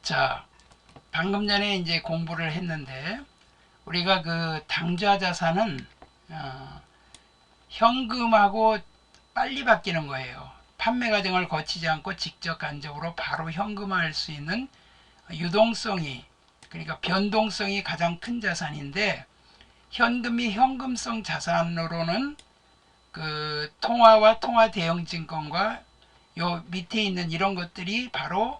자, 방금 전에 이제 공부를 했는데 우리가 그 당좌 자산은 현금하고 빨리 바뀌는 거예요. 판매 과정을 거치지 않고 직접 간접으로 바로 현금화할 수 있는 유동성이, 그러니까 변동성이 가장 큰 자산인데, 현금이 현금성 자산으로는 그 통화와 통화 대형 증권과 요 밑에 있는 이런 것들이 바로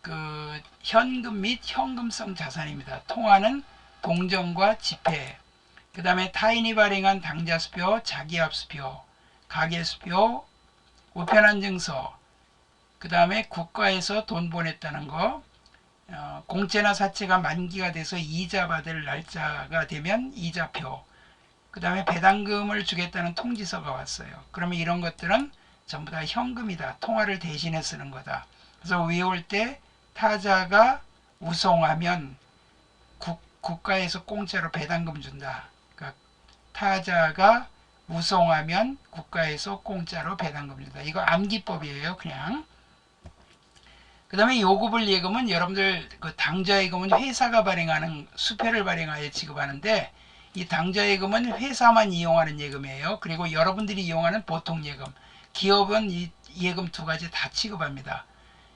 그 현금 및 현금성 자산입니다. 통화는 동전과 지폐, 그 다음에 타인이 발행한 당좌수표, 자기압수표, 가계수표, 우편안증서, 그 다음에 국가에서 돈 보냈다는 거, 공채나 사채가 만기가 돼서 이자 받을 날짜가 되면 이자표, 그 다음에 배당금을 주겠다는 통지서가 왔어요. 그러면 이런 것들은 전부 다 현금이다. 통화를 대신해 쓰는 거다. 그래서 외울 때 타자가 우송하면 국가에서 공짜로 배당금 준다. 그러니까 타자가 우송하면 국가에서 공짜로 배당금 준다. 이거 암기법이에요. 그냥. 그 다음에 요구불 예금은 여러분들 그 당좌예금은 회사가 발행하는 수표를 발행하여 지급하는데, 이 당좌예금은 회사만 이용하는 예금이에요. 그리고 여러분들이 이용하는 보통예금, 기업은 이 예금 두 가지 다 취급합니다.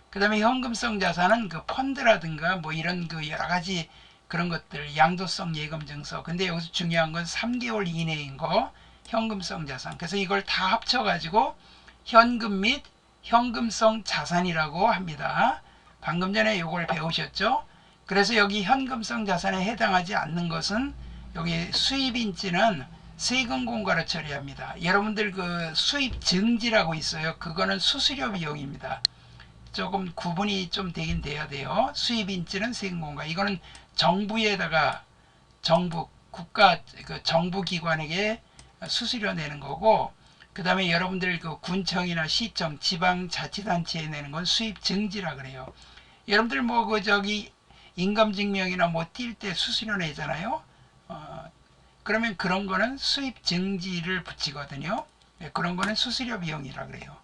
그 다음에 현금성 자산은 그 펀드라든가 뭐 이런 그 여러 가지 그런 것들, 양도성 예금 증서. 근데 여기서 중요한 건 3개월 이내인 거, 현금성 자산. 그래서 이걸 다 합쳐가지고 현금 및 현금성 자산이라고 합니다. 방금 전에 이걸 배우셨죠? 그래서 여기 현금성 자산에 해당하지 않는 것은 여기 수입인지는 세금 공과로 처리합니다. 여러분들 그 수입 증지라고 있어요. 그거는 수수료 비용입니다. 조금 구분이 좀 되긴 돼야 돼요. 수입인지는 세금 공과. 이거는 정부에다가 국가 그 정부기관에게 수수료 내는 거고, 그 다음에 여러분들 그 군청이나 시청, 지방자치단체에 내는 건 수입증지라 그래요. 여러분들 뭐 그 저기 인감증명이나 뭐 뛸 때 수수료 내잖아요. 그러면 그런 거는 수입증지를 붙이거든요. 그런 거는 수수료 비용이라 그래요.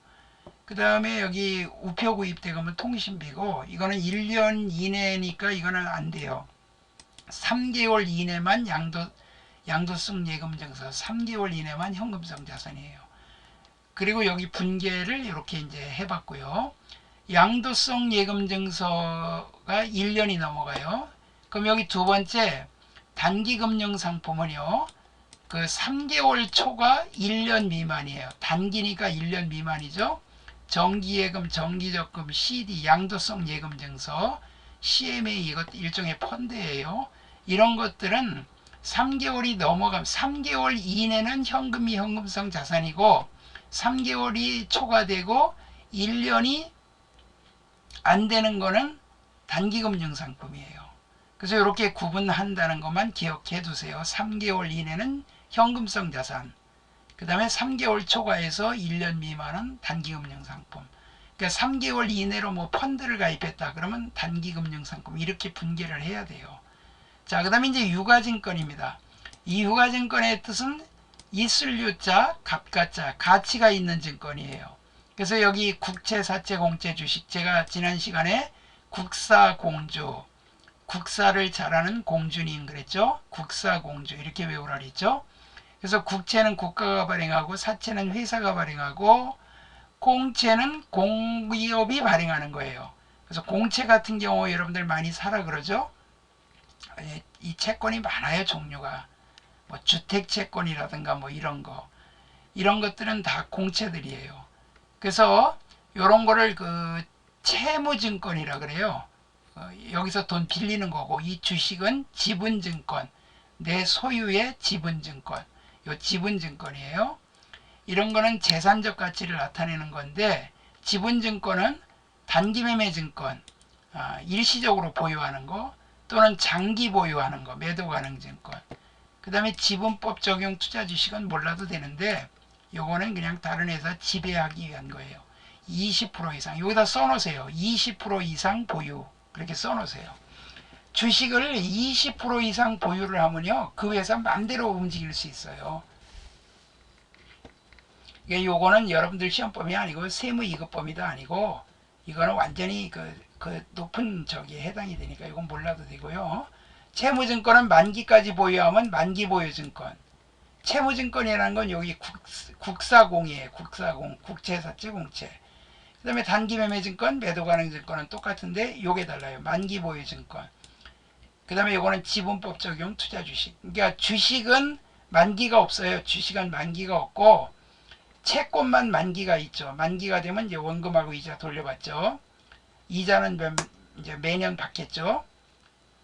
그 다음에 여기 우표 구입대금은 통신비고, 이거는 1년 이내니까 이거는 안 돼요. 3개월 이내만 양도성 예금증서, 3개월 이내만 현금성 자산이에요. 그리고 여기 분계를 이렇게 이제 해봤고요. 양도성 예금증서가 1년이 넘어가요. 그럼 여기 두 번째 단기금융상품은요, 그 3개월 초가 1년 미만이에요. 단기니까 1년 미만이죠. 정기예금, 정기적금, CD, 양도성 예금증서, CMA, 이것 일종의 펀드예요. 이런 것들은 3개월이 넘어가면 3개월 이내는 현금이 현금성 자산이고, 3개월이 초과되고 1년이 안 되는 거는 단기금융상품이에요. 그래서 이렇게 구분한다는 것만 기억해 두세요. 3개월 이내는 현금성 자산, 그 다음에 3개월 초과해서 1년 미만은 단기금융상품. 그러니까 3개월 이내로 뭐 펀드를 가입했다 그러면 단기금융상품, 이렇게 분계를 해야 돼요. 자, 그 다음에 이제 유가증권입니다. 이 유가증권의 뜻은 있을 유자, 값가자, 가치가 있는 증권이에요. 그래서 여기 국채, 사채, 공채, 주식, 제가 지난 시간에 국사공주, 국사를 잘하는 공주님 그랬죠? 국사공주 이렇게 외우라 그랬죠? 그래서 국채는 국가가 발행하고, 사채는 회사가 발행하고, 공채는 공기업이 발행하는 거예요. 그래서 공채 같은 경우 여러분들 많이 사라 그러죠? 이 채권이 많아요. 종류가 뭐 주택채권이라든가 뭐 이런 것들은 다 공채들이에요. 그래서 이런 거를 그 채무증권이라 그래요. 여기서 돈 빌리는 거고, 이 주식은 지분증권, 내 소유의 지분증권, 요 지분증권이에요. 이런 거는 재산적 가치를 나타내는 건데, 지분증권은 단기매매증권, 일시적으로 보유하는 거, 또는 장기 보유하는 거, 매도 가능 증권. 그 다음에 지분법 적용 투자 주식은 몰라도 되는데, 요거는 그냥 다른 회사 지배하기 위한 거예요. 20% 이상, 여기다 써놓으세요. 20% 이상 보유, 그렇게 써놓으세요. 주식을 20% 이상 보유를 하면요, 그 회사 맘대로 움직일 수 있어요. 요거는 여러분들 시험범위 아니고 세무이급범위도 아니고, 이거는 완전히 그 그 높은 저기에 해당이 되니까 이건 몰라도 되고요. 채무증권은 만기까지 보유하면 만기 보유증권. 채무증권이라는 건 여기 국사공이에요. 국사공, 국채사채, 공채. 그 다음에 단기매매증권, 매도가능증권은 똑같은데 요게 달라요. 만기보유증권. 그 다음에 요거는 지분법 적용 투자주식. 그러니까 주식은 만기가 없어요. 주식은 만기가 없고 채권만 만기가 있죠. 만기가 되면 이제 원금하고 이자 돌려받죠. 이자는 이제 매년 받겠죠.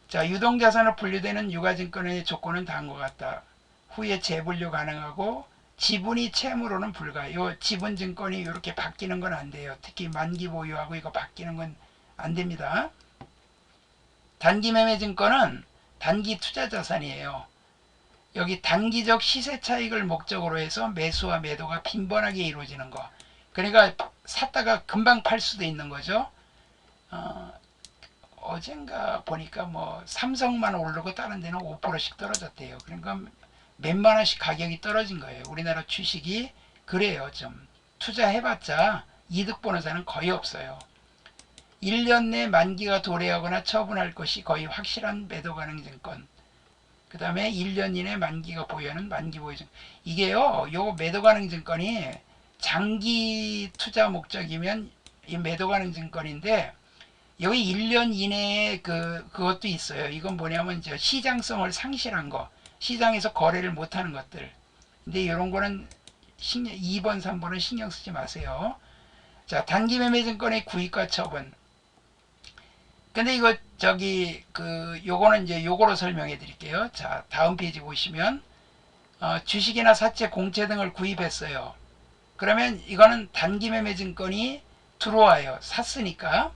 자, 유동자산으로 분류되는 유가증권의 조건은 다음과 같다. 후에 재분류 가능하고 지분이 채무로는 불가. 요 지분증권이 이렇게 바뀌는 건 안 돼요. 특히 만기 보유하고 이거 바뀌는 건 안 됩니다. 단기매매증권은 단기 투자자산이에요. 여기 단기적 시세 차익을 목적으로 해서 매수와 매도가 빈번하게 이루어지는 거. 그러니까 샀다가 금방 팔 수도 있는 거죠. 어젠가 보니까 뭐 삼성만 오르고 다른 데는 5%씩 떨어졌대요. 그러니까 몇만 원씩 가격이 떨어진 거예요. 우리나라 주식이 그래요. 좀 투자해봤자 이득 보는 사람은 거의 없어요. 1년 내 만기가 도래하거나 처분할 것이 거의 확실한 매도 가능 증권. 그 다음에 1년 이내 만기가 보유하는 만기 보유 증권. 이게요, 요 매도 가능 증권이 장기 투자 목적이면 이 매도 가능 증권인데 여기 1년 이내에 그것도 있어요. 이건 뭐냐면 이제 시장성을 상실한 거. 시장에서 거래를 못하는 것들. 근데 이런 거는 2번, 3번은 신경 쓰지 마세요. 자, 단기매매증권의 구입과 처분. 근데 이거 요거는 이제 요거로 설명해 드릴게요. 자, 다음 페이지 보시면 주식이나 사채, 공채 등을 구입했어요. 그러면 이거는 단기매매증권이 들어와요. 샀으니까.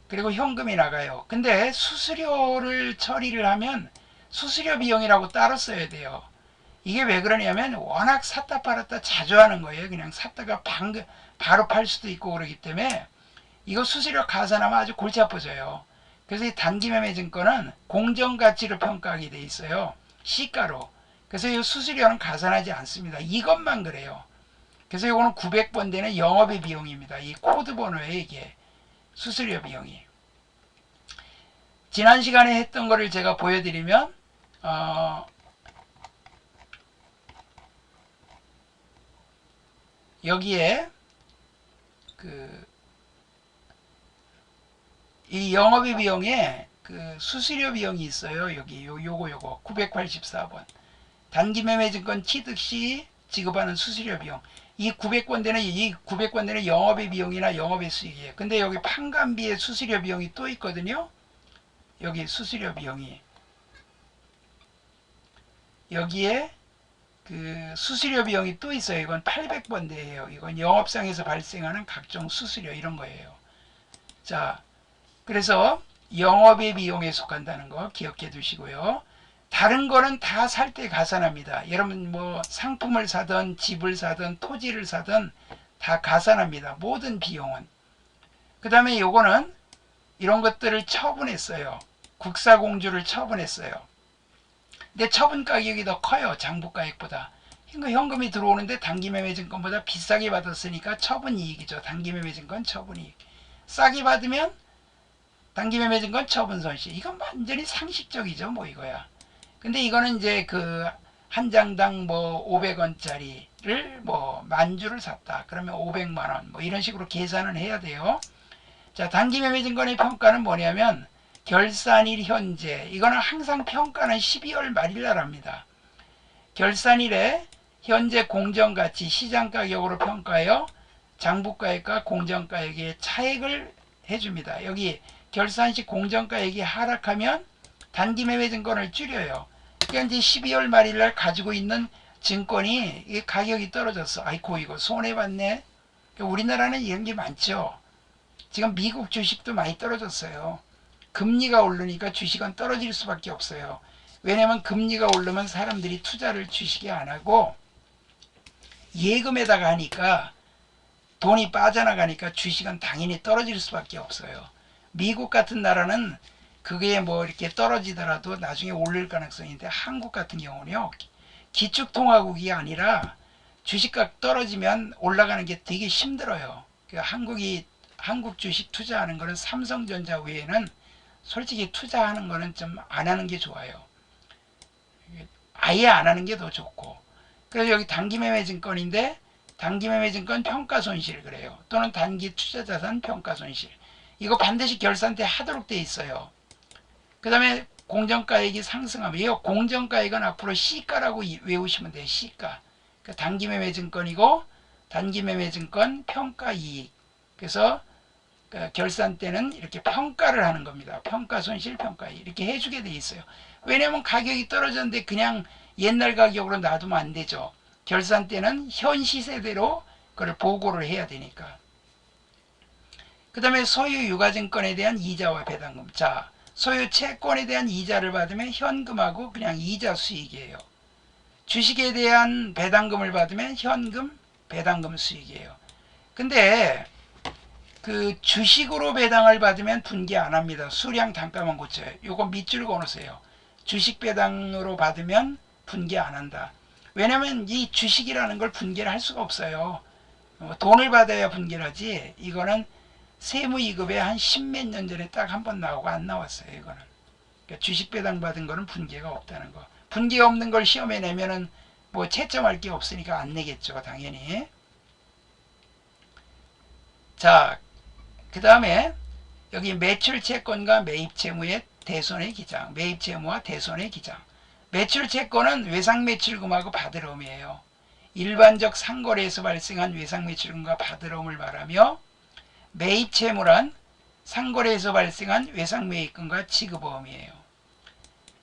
그리고 현금이 나가요. 근데 수수료를 처리를 하면 수수료 비용이라고 따로 써야 돼요. 이게 왜 그러냐면 워낙 샀다 팔았다 자주 하는 거예요. 그냥 샀다가 바로 팔 수도 있고 그러기 때문에 이거 수수료 가산하면 아주 골치 아파져요. 그래서 이 단기매매증권은 공정가치로 평가하게 돼 있어요. 시가로. 그래서 이 수수료는 가산하지 않습니다. 이것만 그래요. 그래서 이거는 900번 되는 영업의 비용입니다. 이 코드 번호에 이게 수수료 비용이. 지난 시간에 했던 거를 제가 보여드리면 여기에 이 영업의 비용에 수수료 비용이 있어요. 여기 요거 984번. 단기매매증권 취득 시 지급하는 수수료 비용. 이 900권 되는 영업의 비용이나 영업의 수익이에요. 근데 여기 판관비의 수수료 비용이 또 있거든요. 여기 수수료 비용이. 여기에 수수료 비용이 또 있어요. 이건 800번대예요. 이건 영업상에서 발생하는 각종 수수료 이런 거예요. 자, 그래서 영업의 비용에 속한다는 거 기억해 두시고요. 다른 거는 다 살 때 가산합니다. 여러분 뭐 상품을 사든 집을 사든 토지를 사든 다 가산합니다. 모든 비용은. 그 다음에 요거는 이런 것들을 처분했어요. 국사공주를 처분했어요. 근데 처분 가격이 더 커요. 장부가액보다. 그러니까 현금이 들어오는데 단기매매증권보다 비싸게 받았으니까 처분이익이죠. 단기매매증권 처분이익. 싸게 받으면 단기매매증권 처분손실. 이건 완전히 상식적이죠. 뭐 이거야. 근데 이거는 이제 한 장당 뭐 500원짜리를 뭐 만주를 샀다. 그러면 500만원 뭐 이런 식으로 계산을 해야 돼요. 자, 단기매매증권의 평가는 뭐냐면 결산일 현재. 이거는 항상 평가는 12월 말일 날 합니다. 결산일에 현재 공정가치 시장가격으로 평가하여 장부가액과 공정가액의 차액을 해줍니다. 여기 결산시 공정가액이 하락하면 단기매매증권을 줄여요. 그러니까 이제 12월 말일 날 가지고 있는 증권이 가격이 떨어졌어. 아이고 이거 손해봤네. 우리나라는 이런 게 많죠. 지금 미국 주식도 많이 떨어졌어요. 금리가 오르니까 주식은 떨어질 수밖에 없어요. 왜냐면 금리가 오르면 사람들이 투자를 주식에 안 하고 예금에다가 하니까 돈이 빠져나가니까 주식은 당연히 떨어질 수밖에 없어요. 미국 같은 나라는 그게 뭐 이렇게 떨어지더라도 나중에 오를 가능성이 있는데 한국 같은 경우는요. 기축통화국이 아니라 주식값 떨어지면 올라가는 게 되게 힘들어요. 한국이 한국 주식 투자하는 거는 삼성전자 외에는 솔직히 투자하는 거는 좀 안 하는 게 좋아요. 아예 안 하는 게 더 좋고. 그래서 여기 단기매매증권인데 단기매매증권 평가손실 그래요. 또는 단기 투자자산 평가손실. 이거 반드시 결산때 하도록 돼 있어요. 그 다음에 공정가액이 상승하면, 이 공정가액은 앞으로 시가라고 외우시면 돼요. 시가. 그러니까 단기매매증권이고 단기매매증권 평가이익. 그래서 결산 때는 이렇게 평가를 하는 겁니다. 평가손실, 평가이익. 이렇게 해주게 돼 있어요. 왜냐면 가격이 떨어졌는데 그냥 옛날 가격으로 놔두면 안 되죠. 결산 때는 현 시세대로 그걸 보고를 해야 되니까. 그 다음에 소유 유가증권에 대한 이자와 배당금. 자, 소유 채권에 대한 이자를 받으면 현금하고 그냥 이자 수익이에요. 주식에 대한 배당금을 받으면 현금, 배당금 수익이에요. 근데 그 주식으로 배당을 받으면 분기 안 합니다. 수량 단가만 고쳐요. 요거 밑줄 그어놓으세요. 주식 배당으로 받으면 분기 안 한다. 왜냐면 이 주식이라는 걸 분기를 할 수가 없어요. 돈을 받아야 분기를 하지. 이거는 세무이급에 한 10몇 년 전에 딱 한 번 나오고 안 나왔어요. 이거는. 그러니까 주식 배당 받은 거는 분기가 없다는 거. 분기 없는 걸 시험에 내면은 뭐 채점할 게 없으니까 안 내겠죠. 당연히. 자, 그 다음에 여기 매출 채권과 매입 채무의 대손의 기장. 매입 채무와 대손의 기장. 매출 채권은 외상 매출금하고 받으러움이에요. 일반적 상거래에서 발생한 외상 매출금과 받으러움을 말하며, 매입 채무란 상거래에서 발생한 외상 매입금과 지급어음이에요.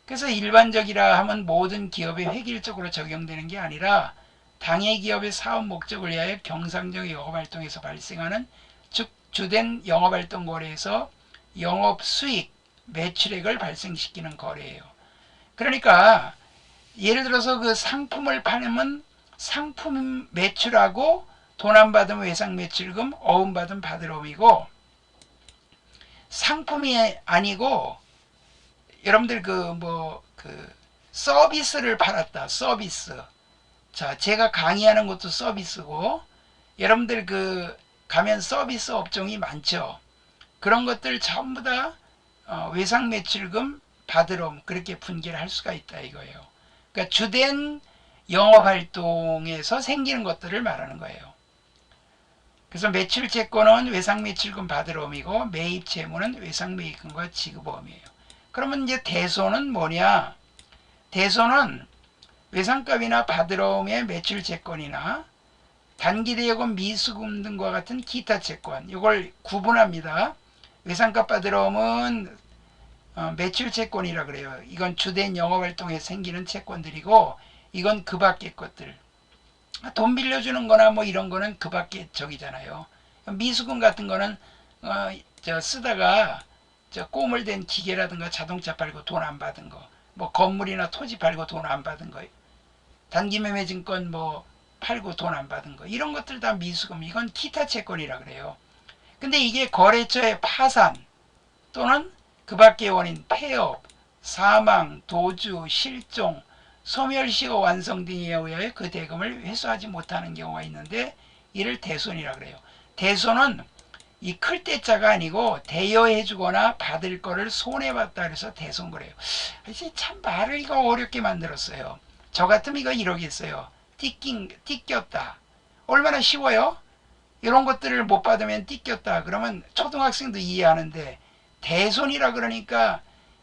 그래서 일반적이라 하면 모든 기업에 획일적으로 적용되는 게 아니라 당해 기업의 사업 목적을 위하여 경상적 영업활동에서 발생하는, 즉 주된 영업활동 거래에서 영업수익, 매출액을 발생시키는 거래예요. 그러니까 예를 들어서 그 상품을 팔면 상품 매출하고 돈 안 받으면 외상 매출금, 어음 받으면 받으러움이고, 상품이 아니고 여러분들 서비스를 팔았다. 서비스. 자, 제가 강의하는 것도 서비스고, 여러분들 가면 서비스 업종이 많죠. 그런 것들 전부 다 외상 매출금, 받으러움, 그렇게 분기를 할 수가 있다 이거예요. 그러니까 주된 영업활동에서 생기는 것들을 말하는 거예요. 그래서 매출 채권은 외상 매출금 받으러움이고, 매입 채무는 외상 매입금과 지급어음이에요. 그러면 이제 대손은 뭐냐? 대손은 외상값이나 받으러움의 매출 채권이나 단기대여금, 미수금 등과 같은 기타 채권, 이걸 구분합니다. 외상값 받으러움은 매출 채권이라 그래요. 이건 주된 영업활동에 생기는 채권들이고, 이건 그 밖의 것들. 돈 빌려주는 거나 뭐 이런 거는 그 밖의 적이잖아요. 미수금 같은 거는 쓰다가 꼬물 된 기계라든가 자동차 팔고 돈 안 받은 거, 뭐 건물이나 토지 팔고 돈 안 받은 거, 단기매매증권 뭐 팔고 돈 안 받은 거, 이런 것들 다 미수금, 이건 기타 채권이라 그래요. 근데 이게 거래처의 파산 또는 그 밖의 원인, 폐업, 사망, 도주, 실종, 소멸시효 완성 등에 의하여 그 대금을 회수하지 못하는 경우가 있는데, 이를 대손이라 그래요. 대손은 이 클 때자가 아니고 대여해주거나 받을 거를 손해봤다 그래서 대손 그래요. 참 말을 이거 어렵게 만들었어요. 저 같으면 이거 이러겠어요. 띠꼈다. 얼마나 쉬워요? 이런 것들을 못 받으면 띠꼈다. 그러면 초등학생도 이해하는데, 대손이라 그러니까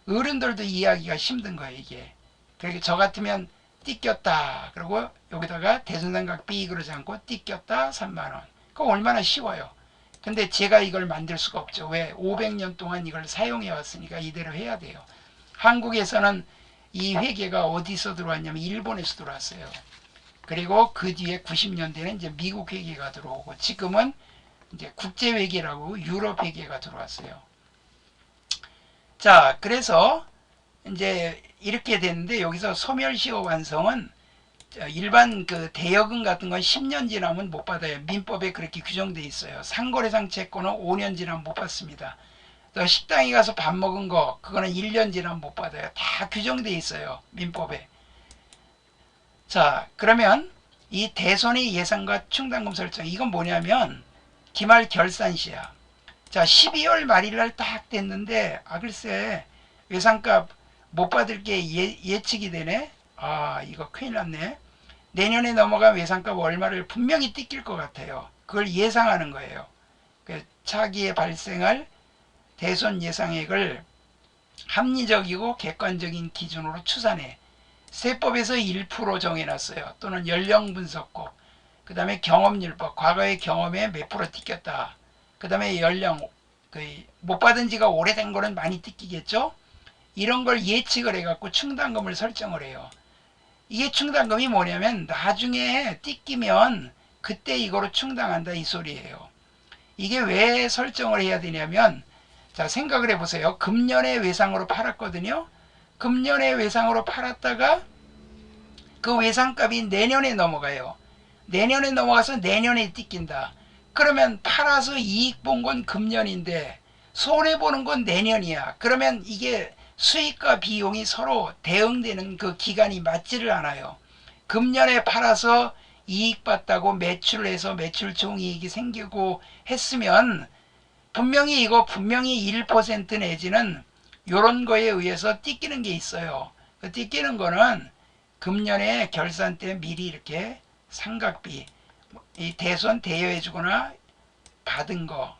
어른들도 이해하기가 힘든 거예요, 이게. 그러니까 저 같으면 띠꼈다. 그리고 여기다가 대손상각 삐 그러지 않고 띠꼈다 3만원. 그거 얼마나 쉬워요. 근데 제가 이걸 만들 수가 없죠. 왜? 500년 동안 이걸 사용해 왔으니까 이대로 해야 돼요. 한국에서는 이 회계가 어디서 들어왔냐면 일본에서 들어왔어요. 그리고 그 뒤에 90년대는 이제 미국 회계가 들어오고, 지금은 이제 국제 회계라고 유럽 회계가 들어왔어요. 자, 그래서 이제 이렇게 되는데, 여기서 소멸시효 완성은 일반 대여금 같은 건 10년 지나면 못 받아요. 민법에 그렇게 규정돼 있어요. 상거래상 채권은 5년 지나면 못 받습니다. 또 식당에 가서 밥 먹은 거, 그거는 1년 지나면 못 받아요. 다 규정돼 있어요, 민법에. 자, 그러면 이 대손의 예상과 충당금 설정, 이건 뭐냐면 기말 결산시야. 자, 12월 말일날 딱 됐는데, 글쎄, 외상값 못 받을 게 예측이 되네? 이거 큰일 났네. 내년에 넘어간 외상값 얼마를 분명히 띠낄 것 같아요. 그걸 예상하는 거예요. 그 차기에 발생할 대손 예상액을 합리적이고 객관적인 기준으로 추산해. 세법에서 1% 정해놨어요. 또는 연령 분석법. 그 다음에 경험률법. 과거의 경험에 몇 프로 띠꼈다. 그 다음에 연령. 못 받은 지가 오래된 거는 많이 띠끼겠죠? 이런 걸 예측을 해갖고 충당금을 설정을 해요. 이게 충당금이 뭐냐면 나중에 띠끼면 그때 이거로 충당한다 이 소리예요. 이게 왜 설정을 해야 되냐면, 자, 생각을 해보세요. 금년에 외상으로 팔았거든요. 금년에 외상으로 팔았다가 그 외상값이 내년에 넘어가요. 내년에 넘어가서 내년에 띠낀다. 그러면 팔아서 이익 본 건 금년인데 손해보는 건 내년이야. 그러면 이게 수익과 비용이 서로 대응되는 그 기간이 맞지를 않아요. 금년에 팔아서 이익 봤다고 매출을 해서 매출 총이익이 생기고 했으면 분명히 1% 내지는 요런 거에 의해서 띠끼는 게 있어요. 그 띠끼는 거는 금년에 결산 때 미리 이렇게 상각비, 이 대손 대여해 주거나 받은 거,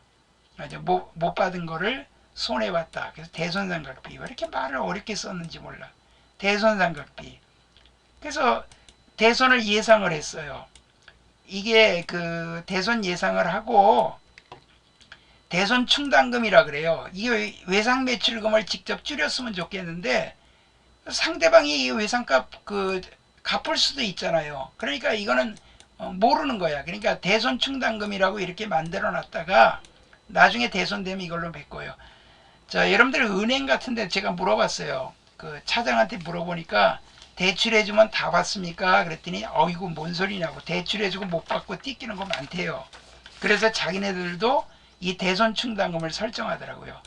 못 받은 거를 손해봤다. 그래서 대손상각비. 왜 이렇게 말을 어렵게 썼는지 몰라. 대손상각비. 그래서 대손을 예상을 했어요. 이게 그 대손 예상을 하고 대손 충당금이라 그래요. 이게 외상 매출금을 직접 줄였으면 좋겠는데 상대방이 이 외상값 갚을 수도 있잖아요. 그러니까 이거는 모르는 거야. 그러니까 대손 충당금이라고 이렇게 만들어 놨다가 나중에 대손되면 이걸로 메꿔요. 자, 여러분들 은행 같은 데 제가 물어봤어요. 그 차장한테 물어보니까 대출해주면 다 받습니까? 그랬더니 이거 뭔 소리냐고, 대출해주고 못 받고 띠끼는 거 많대요. 그래서 자기네들도 이 대손 충당금을 설정하더라고요.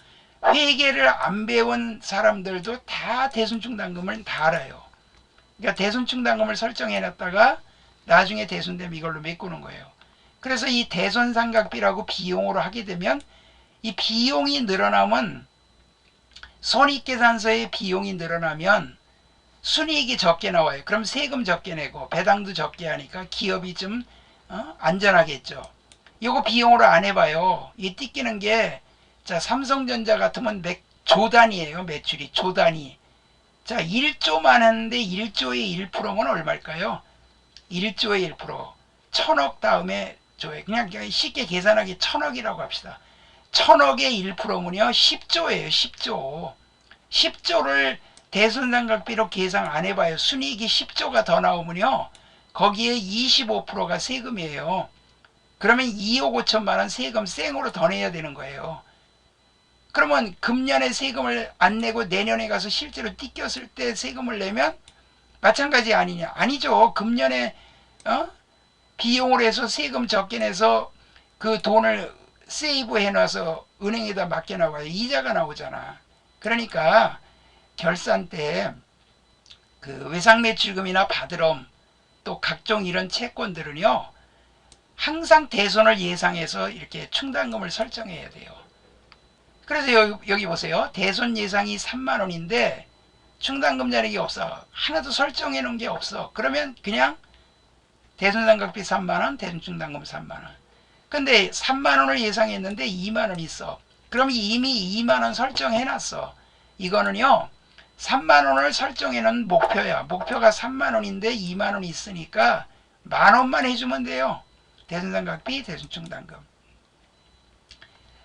회계를 안 배운 사람들도 다 대손 충당금을 다 알아요. 그러니까 대손 충당금을 설정해 놨다가 나중에 대손되면 이걸로 메꾸는 거예요. 그래서 이 대손 상각비라고 비용으로 하게 되면 이 비용이 늘어나면, 손익계산서의 비용이 늘어나면 순이익이 적게 나와요. 그럼 세금 적게 내고 배당도 적게 하니까 기업이 좀 안전하겠죠. 이거 비용으로 안 해봐요. 이 띠끼는 게, 자, 삼성전자 같으면 조 단위예요. 매출이 조 단위. 자, 1조만 했는데 1조의 1%면 얼마일까요? 1조의 1%. 1000억 다음에 조에, 그냥 쉽게 계산하기 1000억이라고 합시다. 1000억의 1%면요 10조예요. 10조. 10조를 대손상각비로 계산 안 해봐요. 순이익이 10조가 더 나오면요 거기에 25%가 세금이에요. 그러면 2억 5천만 원 세금 생으로 더 내야 되는 거예요. 그러면 금년에 세금을 안 내고 내년에 가서 실제로 띠꼈을 때 세금을 내면 마찬가지 아니냐? 아니죠. 금년에 비용을 해서 세금 적게 내서 그 돈을 세이브 해놔서 은행에다 맡겨놔봐요. 이자가 나오잖아. 그러니까 결산 때 그 외상매출금이나 바드럼 또 각종 이런 채권들은요 항상 대손을 예상해서 이렇게 충당금을 설정해야 돼요. 그래서 여기 보세요. 대손 예상이 3만원인데 충당금 잔액이 없어. 하나도 설정해 놓은 게 없어. 그러면 그냥 대손상각비 3만원, 대손충당금 3만원. 근데 3만원을 예상했는데 2만원 있어. 그럼 이미 2만원 설정해 놨어. 이거는요 3만원을 설정해 놓은 목표야. 목표가 3만원인데 2만원 있으니까 만원만 해주면 돼요. 대손상각비, 대손충당금.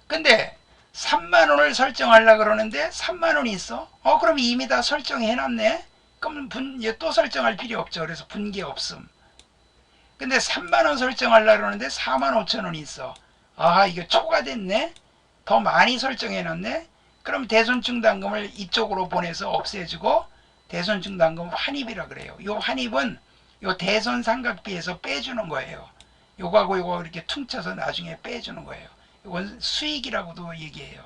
근데 3만원을 설정하려고 그러는데 3만원이 있어. 그럼 이미 다 설정해 놨네. 그럼 또 설정할 필요 없죠. 그래서 분개 없음. 근데 3만원 설정하려고 그러는데 4만 5천원이 있어. 이거 초과됐네. 더 많이 설정해 놨네. 그럼 대손충당금을 이쪽으로 보내서 없애주고 대손충당금 환입이라 그래요. 요 환입은 요 대손상각비에서 빼주는 거예요. 요거하고 요거 이렇게 퉁쳐서 나중에 빼주는 거예요. 이건 수익이라고도 얘기해요.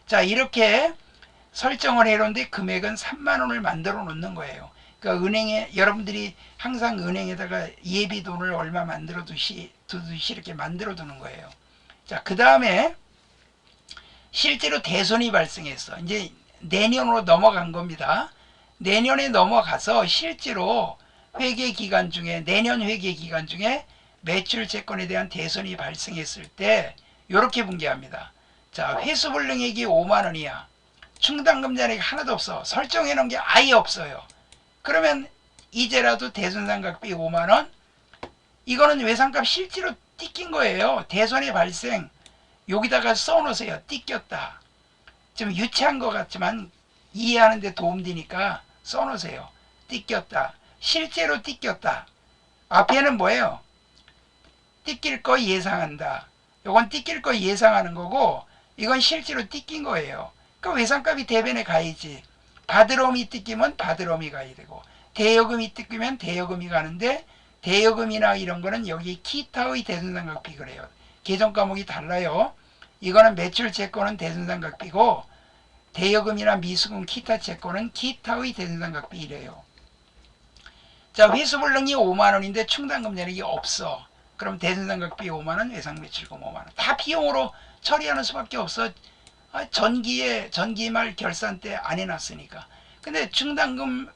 자, 이렇게 설정을 해놓은데 금액은 3만원을 만들어 놓는 거예요. 그러니까 은행에, 여러분들이 항상 은행에다가 예비돈을 얼마 만들어 두듯이 이렇게 만들어 두는 거예요. 자, 그 다음에 실제로 대손이 발생했어. 이제 내년으로 넘어간 겁니다. 내년에 넘어가서 실제로 회계 기간 중에, 내년 회계 기간 중에 매출 채권에 대한 대손이 발생했을 때 이렇게 분개합니다. 자, 회수불능액이 5만 원이야. 충당금 잔액이 하나도 없어. 설정해 놓은 게 아예 없어요. 그러면 이제라도 대손상각비 5만 원? 이거는 외상값 실제로 띠낀 거예요. 대손의 발생. 여기다가 써놓으세요. 띠꼈다. 좀 유치한 것 같지만 이해하는 데 도움되니까 써놓으세요. 띠꼈다. 실제로 띠꼈다. 앞에는 뭐예요? 띠낄 거 예상한다. 이건 띠낄 거 예상하는 거고, 이건 실제로 띠낀 거예요. 그러니까 외상값이 대변에 가야지. 바드러움이 띠끼면 바드러움이 가야 되고, 대여금이 띠끼면 대여금이 가는데, 대여금이나 이런 거는 여기 기타의 대손상각비 그래요. 계정 과목이 달라요. 이거는 매출 채권은 대손상각비고, 대여금이나 미수금 기타 채권은 기타의 대손상각비 이래요. 자, 회수불능이 5만 원인데 충당금 잔액이 없어. 그럼 대손상각비 5만 원, 외상매출금 5만 원. 다 비용으로 처리하는 수밖에 없어. 전기말 결산 때 안 해놨으니까. 근데 충당금,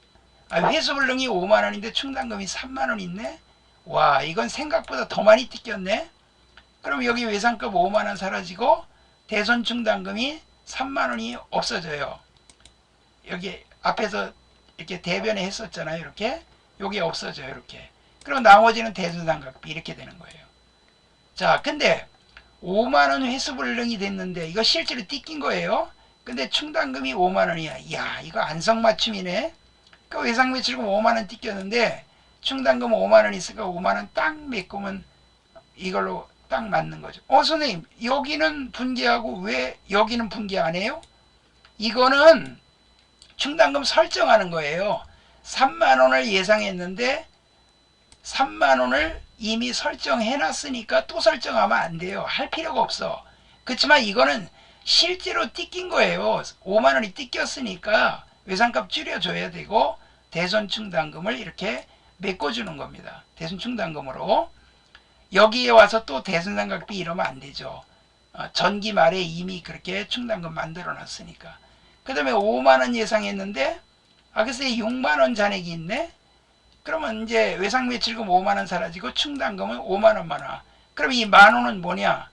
회수불능이 5만 원인데 충당금이 3만 원 있네? 와, 이건 생각보다 더 많이 뜯겼네? 그럼 여기 외상값 5만 원 사라지고 대손 충당금이 3만 원이 없어져요. 여기 앞에서 이렇게 대변에 했었잖아요. 이렇게. 여기 없어져요. 이렇게. 그리고 나머지는 대손상각비 이렇게 되는 거예요. 자, 근데 5만 원 회수불능이 됐는데 이거 실제로 띠낀 거예요. 근데 충당금이 5만 원이야. 이야, 이거 안성맞춤이네. 그 외상매출금 5만 원 띠꼈는데 충당금 5만 원 있으니까 5만 원 딱 메꾸면 이걸로 딱 맞는 거죠. 선생님, 여기는 분개하고 왜 여기는 분개 안 해요? 이거는 충당금 설정하는 거예요. 3만 원을 예상했는데 3만 원을 이미 설정해 놨으니까 또 설정하면 안 돼요. 할 필요가 없어. 그렇지만 이거는 실제로 띠낀 거예요. 5만 원이 띠꼈으니까 외상값 줄여줘야 되고 대손 충당금을 이렇게 메꿔주는 겁니다. 대손 충당금으로. 여기에 와서 또 대손상각비 이러면 안 되죠. 전기 말에 이미 그렇게 충당금 만들어 놨으니까. 그 다음에 5만 원 예상했는데 글쎄 6만 원 잔액이 있네. 그러면 이제 외상매출금 5만 원 사라지고 충당금은 5만 원만 와. 그럼 이 만 원은 뭐냐?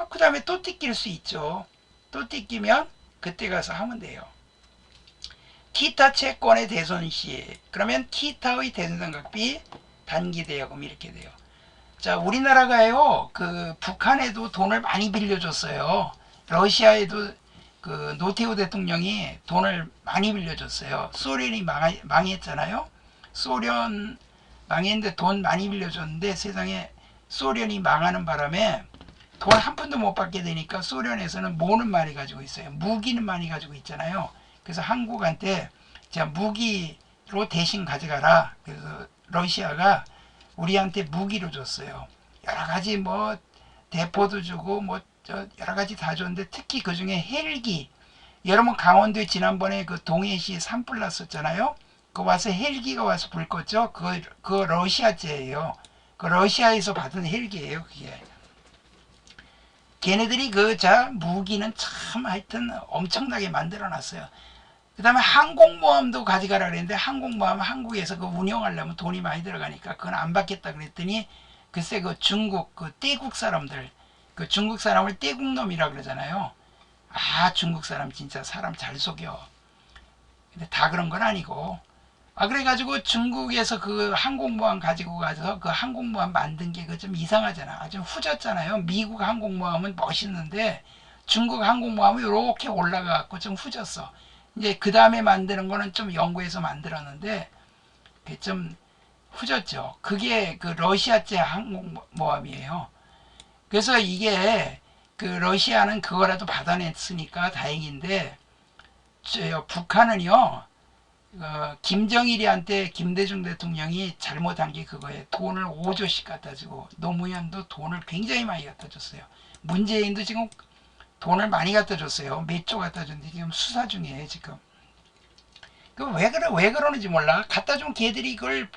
그 다음에 또 띠낄 수 있죠. 또 띠끼면 그때 가서 하면 돼요. 기타 채권의 대손시. 그러면 기타의 대손상각비 단기대여금 이렇게 돼요. 자, 우리나라가요, 북한에도 돈을 많이 빌려줬어요. 러시아에도 노태우 대통령이 돈을 많이 빌려줬어요. 소련이 망했잖아요. 소련 망했는데 돈 많이 빌려줬는데 세상에 소련이 망하는 바람에 돈 한 푼도 못 받게 되니까 소련에서는 뭐는 많이 가지고 있어요. 무기는 많이 가지고 있잖아요. 그래서 한국한테 자, 무기로 대신 가져가라. 그래서 러시아가 우리한테 무기로 줬어요. 여러 가지 뭐 대포도 주고 뭐 여러 가지 다 줬는데 특히 그 중에 헬기. 여러분 강원도에 지난번에 그 동해시 산불 났었잖아요. 그 와서 헬기가 와서 불 껐죠. 그거 러시아제예요. 그 러시아에서 받은 헬기예요. 그게. 걔네들이 무기는 참 하여튼 엄청나게 만들어 놨어요. 그 다음에 항공모함도 가져가라 그랬는데 항공모함 한국에서 운영하려면 돈이 많이 들어가니까 그건 안 받겠다 그랬더니 글쎄 중국 떼국 사람들 중국 사람을 떼국놈이라 그러잖아요. 중국 사람 진짜 사람 잘 속여. 근데 다 그런 건 아니고 그래가지고 중국에서 항공모함 가지고 가서 항공모함 만든 게 좀 이상하잖아. 좀 후졌잖아요. 미국 항공모함은 멋있는데 중국 항공모함은 이렇게 올라가갖고 좀 후졌어. 이제 그 다음에 만드는 거는 좀 연구해서 만들었는데 그게 좀 후졌죠. 그게 러시아제 항공모함이에요. 그래서 이게 러시아는 그거라도 받아냈으니까 다행인데 북한은요 김정일이한테 김대중 대통령이 잘못한 게 그거예요. 돈을 5조씩 갖다 주고 노무현도 돈을 굉장히 많이 갖다 줬어요. 문재인도 지금 돈을 많이 갖다 줬어요. 몇 조 갖다 줬는데 지금 수사 중이에요 지금. 왜 그러는지 몰라. 갖다 준 걔들이 그걸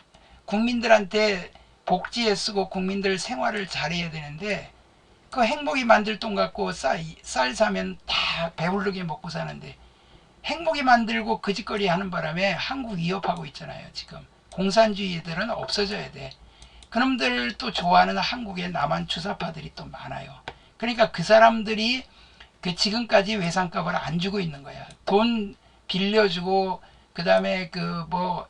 국민들한테 복지에 쓰고 국민들 생활을 잘해야 되는데 그 행복이 만들 돈 갖고 쌀 사면 다 배부르게 먹고 사는데 행복이 만들고 거짓거리 하는 바람에 한국 위협하고 있잖아요. 지금 공산주의들은 없어져야 돼. 그놈들 또 좋아하는 한국의 남한 주사파들이 또 많아요. 그러니까 그 사람들이 그 지금까지 외상값을 안 주고 있는 거야. 돈 빌려주고 그 다음에 그 뭐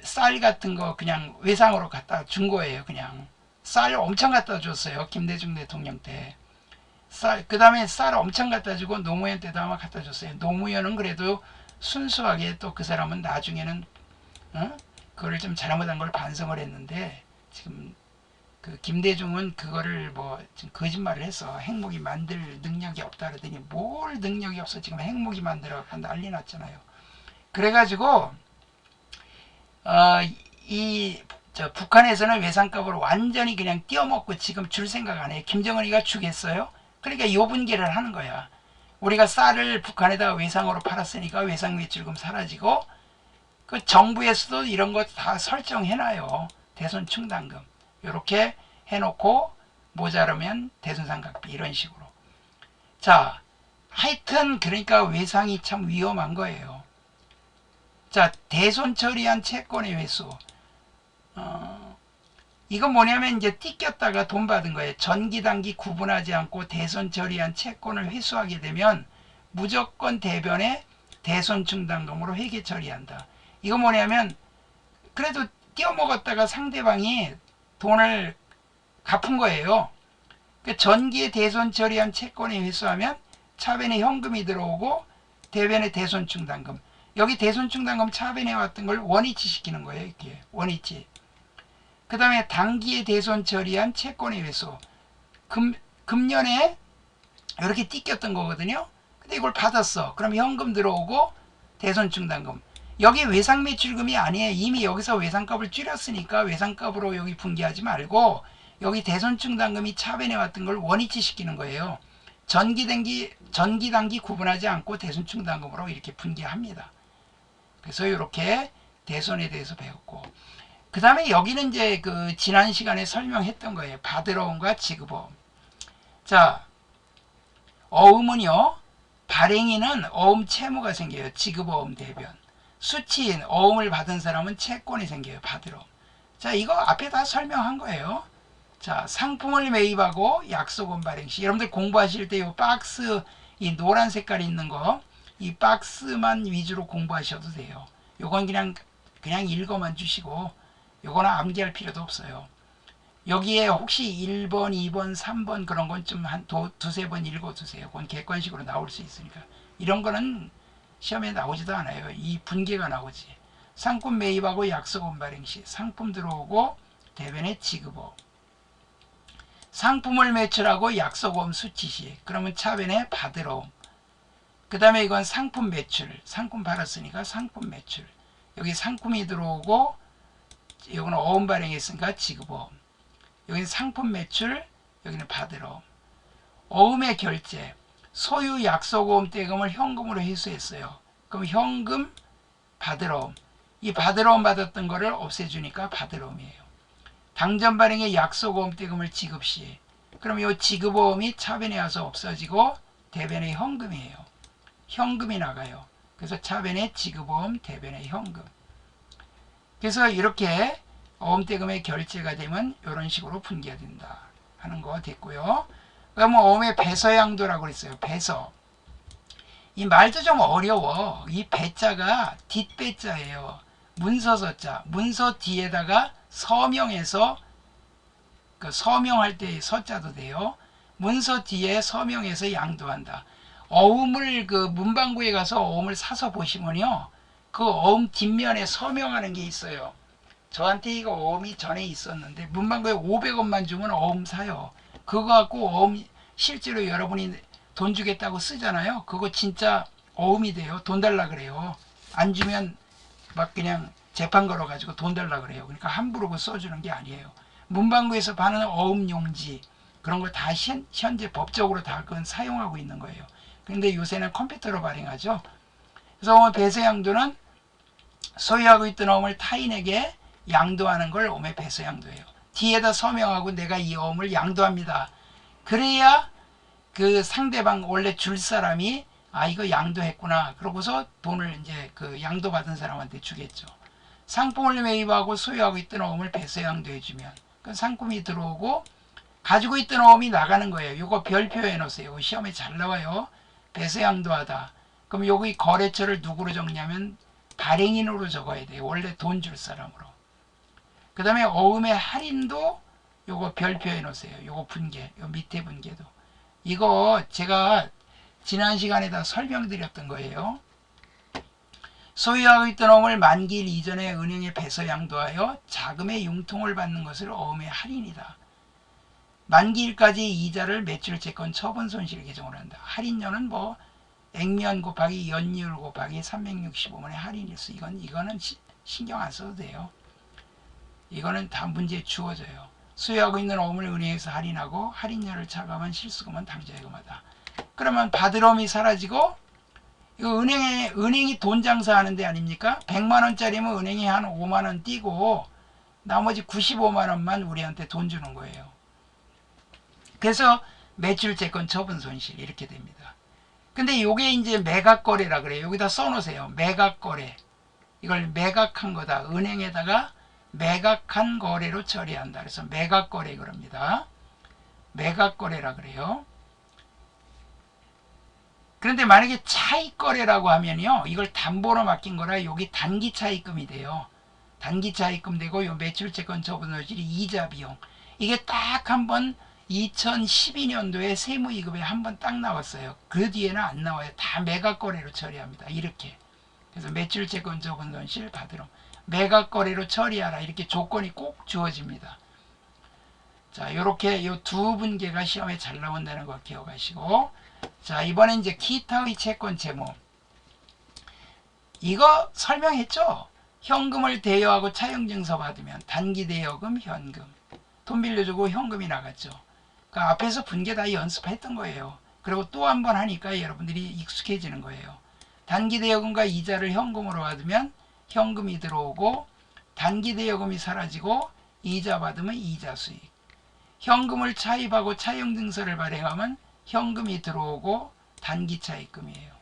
쌀 같은 거 그냥 외상으로 갖다 준 거예요. 그냥 쌀 엄청 갖다 줬어요. 김대중 대통령 때. 그 다음에 쌀 엄청 갖다 주고 노무현 때도 아마 갖다 줬어요. 노무현은 그래도 순수하게 또 그 사람은 나중에는 그거를 좀 잘못한 걸 반성을 했는데 지금 그 김대중은 그거를 뭐 지금 거짓말을 해서 행복이 만들 능력이 없다 그러더니 뭘 능력이 없어 지금 행복이 만들어 난리 났잖아요. 그래가지고 북한에서는 외상값을 완전히 그냥 띄어먹고 지금 줄 생각 안 해요. 김정은이가 주겠어요? 그러니까 요분개를 하는 거야. 우리가 쌀을 북한에다가 외상으로 팔았으니까 외상 매출금 사라지고 그 정부에서도 이런 거 다 설정해놔요. 대손 충당금 이렇게 해놓고 모자르면 대손상각비 이런 식으로. 자, 하여튼 그러니까 외상이 참 위험한 거예요. 자, 대손 처리한 채권의 회수. 이건 뭐냐면 이제 띠꼈다가 돈 받은 거예요. 전기 단기 구분하지 않고 대손 처리한 채권을 회수하게 되면 무조건 대변에 대손 충당금으로 회계 처리한다. 이거 뭐냐면 그래도 띄어먹었다가 상대방이 돈을 갚은 거예요. 그러니까 전기에 대손 처리한 채권에 회수하면 차변에 현금이 들어오고 대변에 대손 충당금. 여기 대손 충당금 차변에 왔던 걸 원위치 시키는 거예요. 이렇게 원위치. 그 다음에 단기에 대손 처리한 채권의 회수. 금년에 이렇게 띠꼈던 거거든요. 근데 이걸 받았어. 그럼 현금 들어오고 대손 충당금. 여기 외상 매출금이 아니에요. 이미 여기서 외상값을 줄였으니까 외상값으로 여기 분기하지 말고 여기 대손 충당금이 차변에 왔던 걸 원위치 시키는 거예요. 전기 단기 구분하지 않고 대손 충당금으로 이렇게 분기합니다. 그래서 이렇게 대손에 대해서 배웠고, 그 다음에 여기는 이제 그 지난 시간에 설명했던 거예요. 받으러옴과 지급어음. 자, 어음은요, 발행인은 어음 채무가 생겨요. 지급어음 대변. 수취인 어음을 받은 사람은 채권이 생겨요. 받으러옴. 자, 이거 앞에 다 설명한 거예요. 자, 상품을 매입하고 약속은 발행 시. 여러분들 공부하실 때 이 박스, 이 노란 색깔이 있는 거, 이 박스만 위주로 공부하셔도 돼요. 요건 그냥 읽어만 주시고 요거는 암기할 필요도 없어요. 여기에 혹시 1번, 2번, 3번 그런 건 좀 한 두세 번 읽어두세요. 그건 객관식으로 나올 수 있으니까. 이런 거는 시험에 나오지도 않아요. 이 분계가 나오지. 상품 매입하고 약속은 발행 시. 상품 들어오고 대변에 지급어음. 상품을 매출하고 약속어음 수취 시. 그러면 차변에 받으러옴. 그 다음에 이건 상품 매출. 상품 팔았으니까 상품 매출. 여기 상품이 들어오고 여기는 어음 발행했으니까 지급어음. 여기는 상품 매출, 여기는 받으러옴. 어음의 결제. 소유 약속어음 대금을 현금으로 회수했어요. 그럼 현금, 받으러옴. 이 받으러옴 받았던 거를 없애주니까 받으러옴이에요. 당전 발행의 약속어음 대금을 지급 시. 그럼 이 지급어음이 차변에 와서 없어지고 대변에 현금이에요. 현금이 나가요. 그래서 차변에 지급어음, 대변에 현금. 그래서 이렇게 어음대금의 결제가 되면 이런 식으로 분기가 된다 하는 거 됐고요. 그러면 어음의 배서양도라고 그랬어요. 배서. 이 말도 좀 어려워. 이 배자가 뒷배자예요. 문서서자. 문서 뒤에다가 서명해서 그 서명할 때 서자도 돼요. 문서 뒤에 서명해서 양도한다. 어음을 그 문방구에 가서 어음을 사서 보시면요. 그 어음 뒷면에 서명하는 게 있어요. 저한테 이거 어음이 전에 있었는데 문방구에 500원만 주면 어음 사요. 그거 갖고 어음 실제로 여러분이 돈 주겠다고 쓰잖아요. 그거 진짜 어음이 돼요. 돈 달라 그래요. 안 주면 막 그냥 재판 걸어가지고 돈 달라 그래요. 그러니까 함부로 그 써주는 게 아니에요. 문방구에서 파는 어음 용지 그런 거 다 현재 법적으로 다 그건 사용하고 있는 거예요. 근데 요새는 컴퓨터로 발행하죠. 그래서 어음의 배서양도는 소유하고 있던 어음을 타인에게 양도하는 걸 어음의 배서양도예요. 뒤에다 서명하고 내가 이 어음을 양도합니다. 그래야 그 상대방 원래 줄 사람이 아 이거 양도했구나 그러고서 돈을 이제 그 양도받은 사람한테 주겠죠. 상품을 매입하고 소유하고 있던 어음을 배서양도해주면 그 상품이 들어오고 가지고 있던 어음이 나가는 거예요. 이거 별표해 놓으세요. 시험에 잘 나와요. 배서양도하다. 그럼 여기 거래처를 누구로 적냐면 발행인으로 적어야 돼요. 원래 돈 줄 사람으로. 그 다음에 어음의 할인도 요거 별표해 놓으세요. 요거 분계, 요 밑에 분계도. 이거 제가 지난 시간에 다 설명드렸던 거예요. 소유하고 있던 어음을 만기일 이전에 은행에 배서 양도하여 자금의 융통을 받는 것을 어음의 할인이다. 만기일까지 이자를 매출채권 처분 손실 계정으로 한다. 할인료는 뭐 액면 곱하기 연이율 곱하기 365만의 할인일수. 이거는 신경 안 써도 돼요. 이거는 다 문제에 주어져요. 소유하고 있는 어음을 은행에서 할인하고 할인료를 차감한 실수금은 당좌예금하다. 그러면 받을 어음이 사라지고 이거 은행이 돈 장사하는 데 아닙니까? 100만원짜리면 은행에 한 5만원 띄고 나머지 95만원만 우리한테 돈 주는 거예요. 그래서 매출채권 처분 손실 이렇게 됩니다. 근데 요게 이제 매각거래라 그래요. 여기다 써놓으세요. 매각거래. 이걸 매각한 거다. 은행에다가 매각한 거래로 처리한다. 그래서 매각거래 그럽니다. 매각거래라 그래요. 그런데 만약에 차익거래라고 하면요. 이걸 담보로 맡긴 거라 여기 단기 차익금이 돼요. 단기 차익금 되고 요 매출채권 처분 손실이 이자 비용. 이게 딱 한번 2012년도에 세무이급에 한번 딱 나왔어요. 그 뒤에는 안 나와요. 다 매각거래로 처리합니다. 이렇게. 그래서 매출채권 처분 손실 받으러 매각거래로 처리하라. 이렇게 조건이 꼭 주어집니다. 자, 요렇게 요 두 분계가 시험에 잘 나온다는 거 기억하시고. 자, 이번엔 이제 기타의 채권 채무. 이거 설명했죠? 현금을 대여하고 차용증서 받으면 단기 대여금, 현금. 돈 빌려주고 현금이 나갔죠. 그 앞에서 분계 다 연습했던 거예요. 그리고 또 한 번 하니까 여러분들이 익숙해지는 거예요. 단기 대여금과 이자를 현금으로 받으면 현금이 들어오고 단기 대여금이 사라지고 이자 받으면 이자 수익. 현금을 차입하고 차용증서를 발행하면 현금이 들어오고 단기 차입금이에요.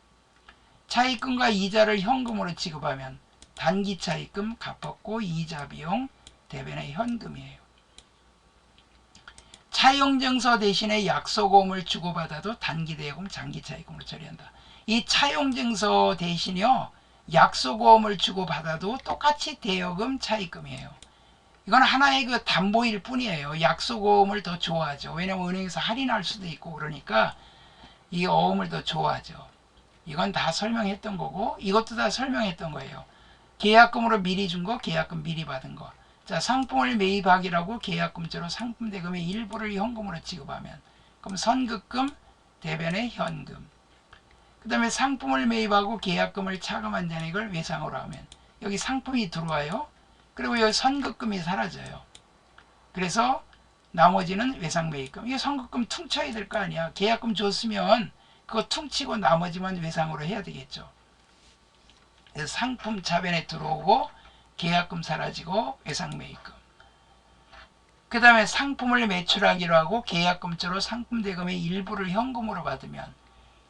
차입금과 이자를 현금으로 지급하면 단기 차입금 갚았고 이자 비용 대변의 현금이에요. 차용증서 대신에 약속어음을 주고받아도 단기 대여금, 장기 차입금으로 처리한다. 이 차용증서 대신요 약속어음을 주고받아도 똑같이 대여금, 차입금이에요. 이건 하나의 그 담보일 뿐이에요. 약속어음을 더 좋아하죠. 왜냐면 은행에서 할인할 수도 있고 그러니까 이 어음을 더 좋아하죠. 이건 다 설명했던 거고 이것도 다 설명했던 거예요. 계약금으로 미리 준 거, 계약금 미리 받은 거. 자, 상품을 매입하기라고 계약금죄로 상품 대금의 일부를 현금으로 지급하면 그럼 선급금 대변의 현금. 그 다음에 상품을 매입하고 계약금을 차감한 잔액을 외상으로 하면 여기 상품이 들어와요. 그리고 여기 선급금이 사라져요. 그래서 나머지는 외상 매입금. 이게 선급금 퉁쳐야 될 거 아니야. 계약금 줬으면 그거 퉁치고 나머지만 외상으로 해야 되겠죠. 그래서 상품 차변에 들어오고 계약금 사라지고 외상 매입금. 그 다음에 상품을 매출하기로 하고 계약금죄로 상품 대금의 일부를 현금으로 받으면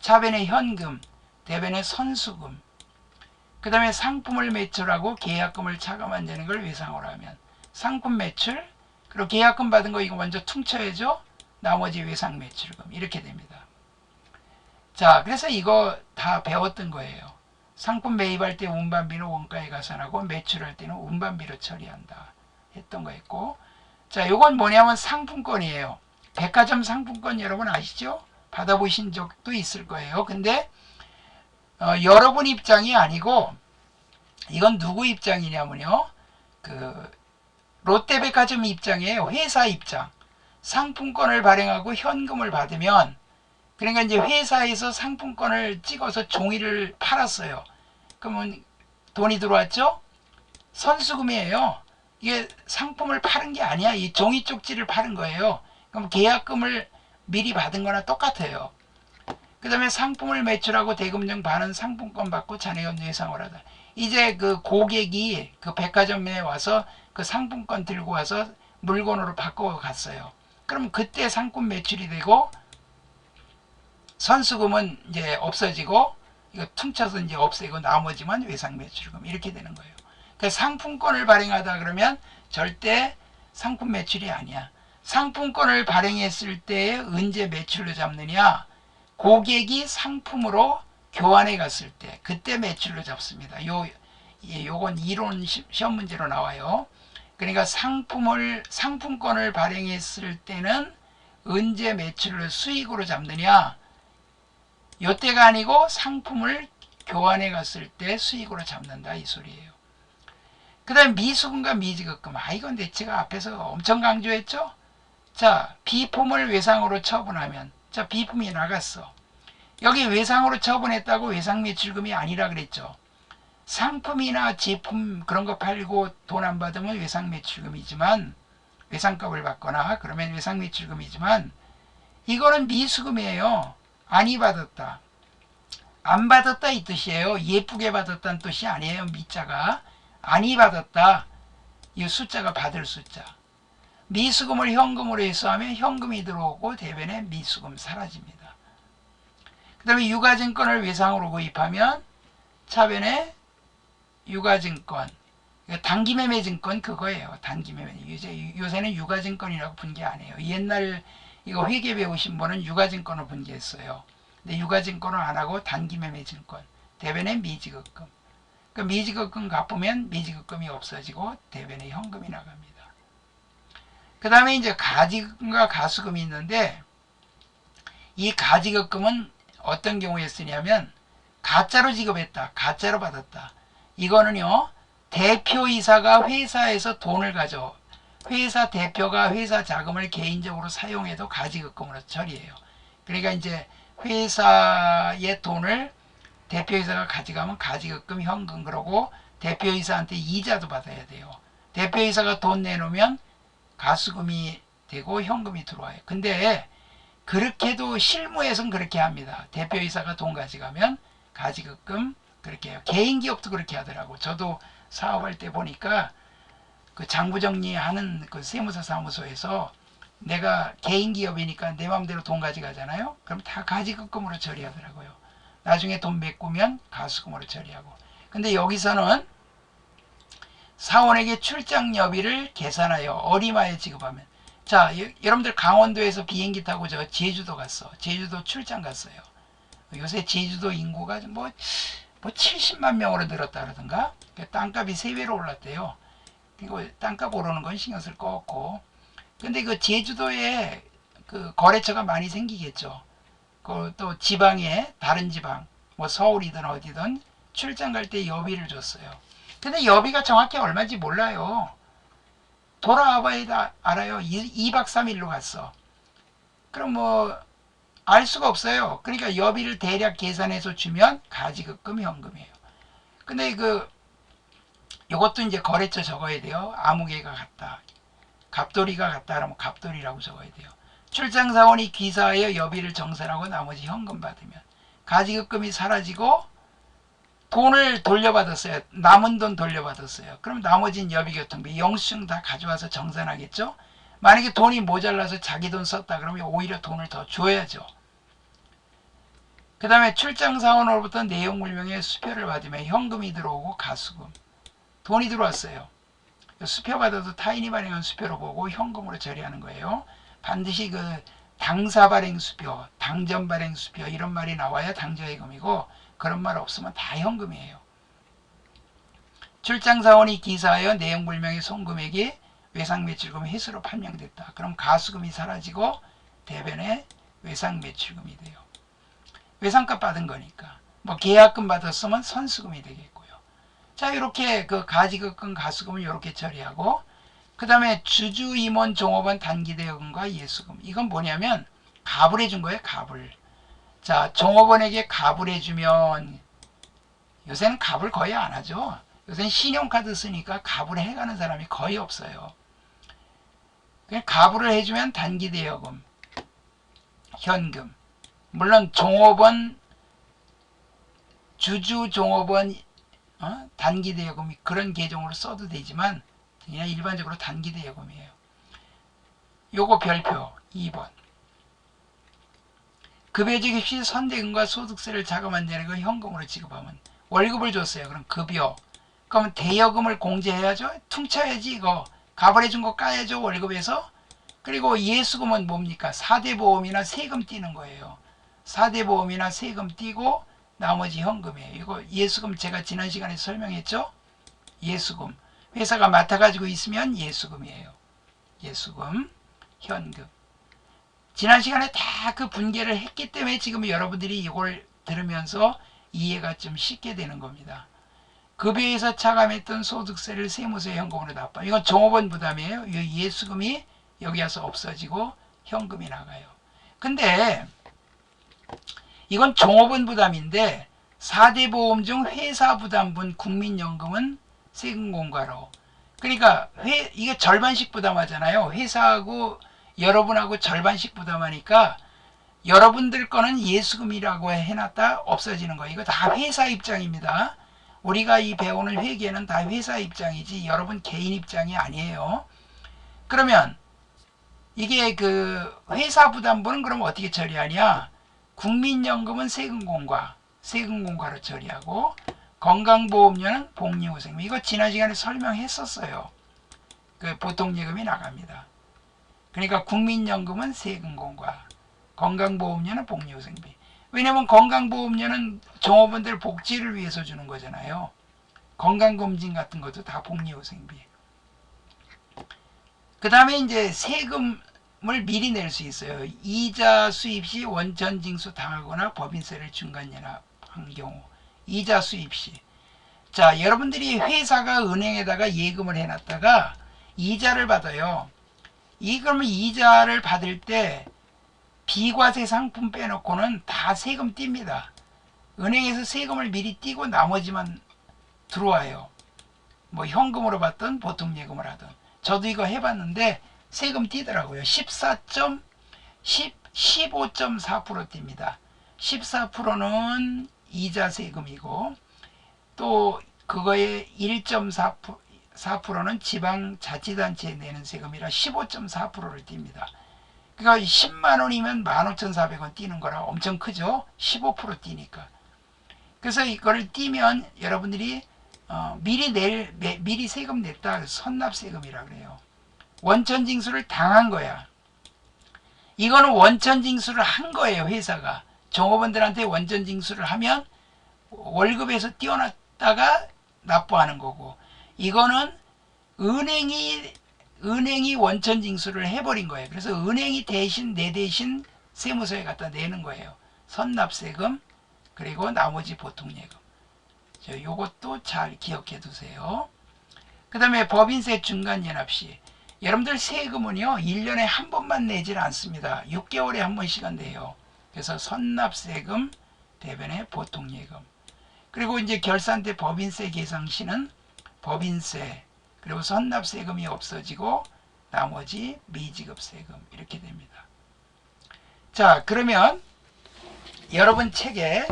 차변의 현금, 대변의 선수금. 그 다음에 상품을 매출하고 계약금을 차감한 잔액을 외상으로 하면 상품 매출, 그리고 계약금 받은 거 이거 먼저 퉁쳐야죠. 나머지 외상 매출금 이렇게 됩니다. 자, 그래서 이거 다 배웠던 거예요. 상품 매입할 때 운반비는 원가에 가산하고 매출할 때는 운반비로 처리한다 했던 거 있고. 자, 요건 뭐냐면 상품권이에요. 백화점 상품권 여러분 아시죠? 받아보신 적도 있을 거예요. 근데 여러분 입장이 아니고 이건 누구 입장이냐면요. 그 롯데백화점 입장이에요. 회사 입장. 상품권을 발행하고 현금을 받으면 그러니까 이제 회사에서 상품권을 찍어서 종이를 팔았어요. 그러면 돈이 들어왔죠? 선수금이에요. 이게 상품을 파는 게 아니야. 이 종이 쪽지를 파는 거예요. 그럼 계약금을 미리 받은 거나 똑같아요. 그 다음에 상품을 매출하고 대금중 반은 상품권 받고 잔액은 외상을 하다. 이제 그 고객이 그 백화점에 와서 그 상품권 들고 와서 물건으로 바꿔 갔어요. 그럼 그때 상품 매출이 되고 선수금은 이제 없어지고 이거 퉁쳐서 이제 없애고 나머지만 외상 매출금 이렇게 되는 거예요. 그래서 상품권을 발행하다 그러면 절대 상품 매출이 아니야. 상품권을 발행했을 때 언제 매출로 잡느냐? 고객이 상품으로 교환해 갔을 때 그때 매출로 잡습니다. 요건 이론 시험 문제로 나와요. 그러니까 상품권을 발행했을 때는 언제 매출을 수익으로 잡느냐? 요때가 아니고 상품을 교환해 갔을 때 수익으로 잡는다 이 소리예요. 그 다음에 미수금과 미지급금. 이건 제가 앞에서 엄청 강조했죠. 자, 비품을 외상으로 처분하면, 자, 비품이 나갔어. 여기 외상으로 처분했다고 외상 매출금이 아니라 그랬죠. 상품이나 제품 그런 거 팔고 돈 안 받으면 외상 매출금이지만, 외상값을 받거나 그러면 외상 매출금이지만, 이거는 미수금이에요. 아니 받았다. 안 받았다 이 뜻이에요. 예쁘게 받았다는 뜻이 아니에요. 미자가. 아니 받았다. 이 숫자가 받을 숫자. 미수금을 현금으로 해소하면 현금이 들어오고 대변에 미수금 사라집니다. 그 다음에 유가증권을 외상으로 구입하면 차변에 유가증권, 단기매매증권 그거예요. 단기매매. 요새는 유가증권이라고 분개 안 해요. 옛날 이거 회계 배우신 분은 유가증권을 분개했어요. 근데 유가증권을 안 하고 단기매매증권, 대변에 미지급금. 그 미지급금 갚으면 미지급금이 없어지고 대변에 현금이 나갑니다. 그 다음에 이제 가지급금과 가수금이 있는데 이 가지급금은 어떤 경우에 쓰냐면 가짜로 지급했다, 가짜로 받았다. 이거는요 대표이사가 회사에서 돈을 가져 회사 대표가 회사 자금을 개인적으로 사용해도 가지급금으로 처리해요. 그러니까 이제 회사의 돈을 대표이사가 가져가면 가지급금 현금 그러고 대표이사한테 이자도 받아야 돼요. 대표이사가 돈 내놓으면 가수금이 되고 현금이 들어와요. 근데 그렇게도 실무에서는 그렇게 합니다. 대표이사가 돈 가져가면 가지급금 그렇게 해요. 개인기업도 그렇게 하더라고. 저도 사업할 때 보니까 그 장부정리하는 그 세무사 사무소에서 내가 개인기업이니까 내 마음대로 돈 가져가잖아요. 그럼 다 가지급금으로 처리하더라고요. 나중에 돈 메꾸면 가수금으로 처리하고. 근데 여기서는 사원에게 출장여비를 계산하여 어리마에 지급하면, 자, 여러분들 강원도에서 비행기 타고 저 제주도 갔어. 제주도 출장 갔어요. 요새 제주도 인구가 뭐 70만 명으로 늘었다 그러던가. 땅값이 3배로 올랐대요. 이거 땅값 오르는 건 신경 쓸 거 없고. 근데 그 제주도에 그 거래처가 많이 생기겠죠. 또 지방에 다른 지방, 뭐 서울이든 어디든 출장 갈 때 여비를 줬어요. 근데 여비가 정확히 얼마인지 몰라요. 돌아와 봐야 알아요. 2박 3일로 갔어. 그럼 뭐 알 수가 없어요. 그러니까 여비를 대략 계산해서 주면 가지급금 현금이에요. 근데 요것도 이제 거래처 적어야 돼요. 아무개가 같다. 갑돌이가 같다 그러면 갑돌이라고 적어야 돼요. 출장사원이 기사하여 여비를 정산하고 나머지 현금 받으면 가지급금이 사라지고 돈을 돌려받았어요. 남은 돈 돌려받았어요. 그럼 나머지는 여비교통비, 영수증 다 가져와서 정산하겠죠. 만약에 돈이 모자라서 자기 돈 썼다 그러면 오히려 돈을 더 줘야죠. 그 다음에 출장사원으로부터 내용물명의 수표를 받으면 현금이 들어오고 가수금. 돈이 들어왔어요. 수표 받아도 타인이 발행한 수표로 보고 현금으로 처리하는 거예요. 반드시 그 당사 발행 수표, 당전 발행 수표 이런 말이 나와야 당좌예금이고 그런 말 없으면 다 현금이에요. 출장사원이 기사하여 내용불명의 손금액이 외상매출금 회수로 판명됐다. 그럼 가수금이 사라지고 대변에 외상매출금이 돼요. 외상값 받은 거니까. 뭐 계약금 받았으면 선수금이 되겠고요. 자, 이렇게 그 가지급금, 가수금을 이렇게 처리하고, 그 다음에 주주임원 종업원 단기대여금과 예수금. 이건 뭐냐면 갑을 해준 거예요. 갑을. 자, 종업원에게 갑을 해주면 요새는 갑을 거의 안 하죠. 요새는 신용카드 쓰니까 갑을 해가는 사람이 거의 없어요. 그냥 갑을 해주면 단기대여금, 현금. 물론 종업원, 주주종업원 단기대여금이 그런 계정으로 써도 되지만 그냥 일반적으로 단기대여금이에요. 요거 별표 2번. 급여직 입시 선대금과 소득세를 자금한 내역을 현금으로 지급하면 월급을 줬어요. 그럼 급여. 그러면 대여금을 공제해야죠. 퉁쳐야지 이거. 가벌해준 거 까야죠. 월급에서. 그리고 예수금은 뭡니까? 4대 보험이나 세금 띄는 거예요. 4대 보험이나 세금 띄고 나머지 현금이에요. 이거 예수금 제가 지난 시간에 설명했죠. 예수금. 회사가 맡아가지고 있으면 예수금이에요. 예수금, 현금. 지난 시간에 다 그 분개를 했기 때문에 지금 여러분들이 이걸 들으면서 이해가 좀 쉽게 되는 겁니다. 급여에서 차감했던 소득세를 세무서에 현금으로 납부. 이건 종업원 부담이에요. 예수금이 여기 와서 없어지고 현금이 나가요. 근데 이건 종업원 부담인데 4대 보험 중 회사 부담분 국민연금은 세금 공과로. 그러니까 이게 절반씩 부담하잖아요. 회사하고 여러분하고 절반씩 부담하니까 여러분들 거는 예수금이라고 해놨다 없어지는 거예요. 이거 다 회사 입장입니다. 우리가 이 배우는 회계는 다 회사 입장이지 여러분 개인 입장이 아니에요. 그러면 이게 그 회사 부담분은 그럼 어떻게 처리하냐? 국민연금은 세금공과로 처리하고 건강보험료는 복리후생금. 이거 지난 시간에 설명했었어요. 그 보통예금이 나갑니다. 그러니까 국민연금은 세금공과, 건강보험료는 복리후생비. 왜냐면 건강보험료는 종업원들 복지를 위해서 주는 거잖아요. 건강검진 같은 것도 다 복리후생비. 그 다음에 이제 세금을 미리 낼 수 있어요. 이자 수입 시 원천징수 당하거나 법인세를 중간연합한 경우. 이자 수입 시. 자, 여러분들이 회사가 은행에다가 예금을 해놨다가 이자를 받아요. 그러면 이자를 받을 때 비과세 상품 빼놓고는 다 세금 띱니다. 은행에서 세금을 미리 띄고 나머지만 들어와요. 뭐 현금으로 받든 보통 예금을 하든. 저도 이거 해봤는데 세금 띄더라고요. 15.4% 띱니다. 14%는 이자 세금이고 또 그거의 1.4%는 지방자치단체에 내는 세금이라 15.4%를 띱니다. 그러니까 10만원이면 15,400원 띄는 거라 엄청 크죠. 15% 띄니까. 그래서 이거를 띄면 여러분들이 미리 세금 냈다. 선납세금이라 그래요. 원천징수를 당한 거야. 이거는 원천징수를 한 거예요. 회사가. 종업원들한테 원천징수를 하면 월급에서 띄어놨다가 납부하는 거고, 이거는 은행이 원천징수를 해버린 거예요. 그래서 은행이 내 대신 세무서에 갖다 내는 거예요. 선납세금 그리고 나머지 보통예금. 요것도 잘 기억해 두세요. 그 다음에 법인세 중간연합시. 여러분들 세금은요 1년에 한 번만 내질 않습니다. 6개월에 한 번씩은 내요. 그래서 선납세금 대변에 보통예금. 그리고 이제 결산 때 법인세 계상 시는 법인세 그리고 선납세금이 없어지고 나머지 미지급세금 이렇게 됩니다. 자, 그러면 여러분 책에